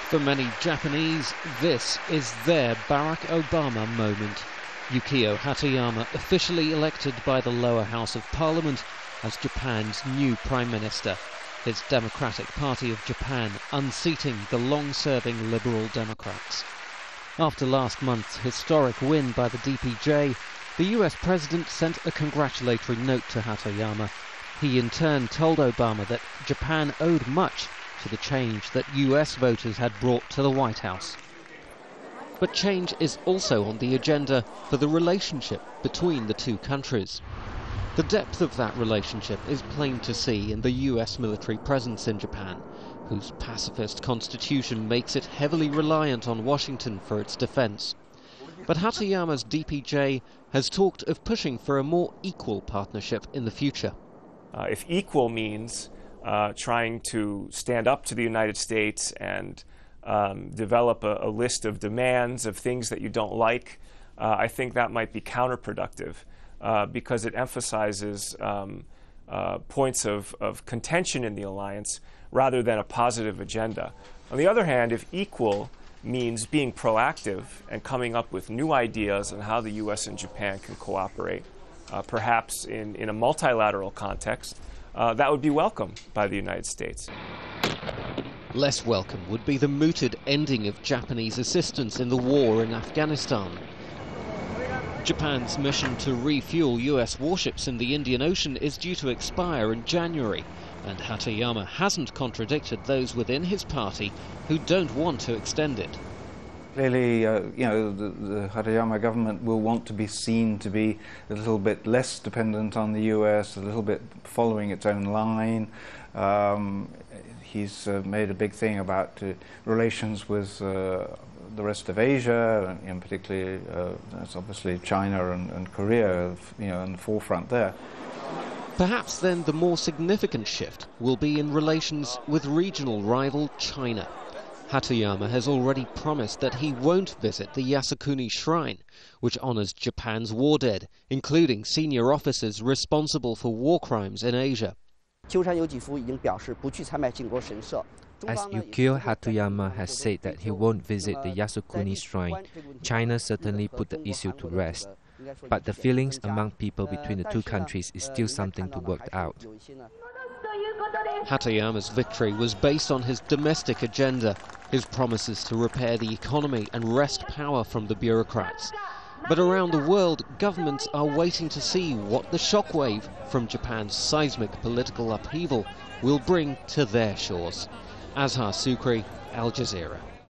For many Japanese, this is their Barack Obama moment. Yukio Hatoyama officially elected by the lower house of parliament as Japan's new prime minister. His Democratic Party of Japan unseating the long-serving Liberal Democrats. After last month's historic win by the DPJ, the US president sent a congratulatory note to Hatoyama. He in turn told Obama that Japan owed much to the change that US voters had brought to the White House. But change is also on the agenda for the relationship between the two countries. The depth of that relationship is plain to see in the US military presence in Japan, whose pacifist constitution makes it heavily reliant on Washington for its defense. But Hatoyama's DPJ has talked of pushing for a more equal partnership in the future. If equal means trying to stand up to the United States and develop a list of demands of things that you don't like, I think that might be counterproductive because it emphasizes points of contention in the alliance rather than a positive agenda. On the other hand, if equal means being proactive and coming up with new ideas on how the US and Japan can cooperate, perhaps in a multilateral context, that would be welcome by the United States. Less welcome would be the mooted ending of Japanese assistance in the war in Afghanistan. Japan's mission to refuel US warships in the Indian Ocean is due to expire in January, and Hatoyama hasn't contradicted those within his party who don't want to extend it. Clearly, the Hatoyama government will want to be seen to be a little bit less dependent on the US, a little bit following its own line. He's made a big thing about relations with the rest of Asia, and particularly that's obviously China and Korea, in the forefront there. Perhaps then the more significant shift will be in relations with regional rival China. Hatoyama has already promised that he won't visit the Yasukuni Shrine, which honors Japan's war dead, including senior officers responsible for war crimes in Asia. As Yukio Hatoyama has said that he won't visit the Yasukuni Shrine, China certainly put the issue to rest. But the feelings among people between the two countries is still something to work out. Hatoyama's victory was based on his domestic agenda, his promises to repair the economy and wrest power from the bureaucrats. But around the world, governments are waiting to see what the shockwave from Japan's seismic political upheaval will bring to their shores. Azhar, Sukri, Al Jazeera.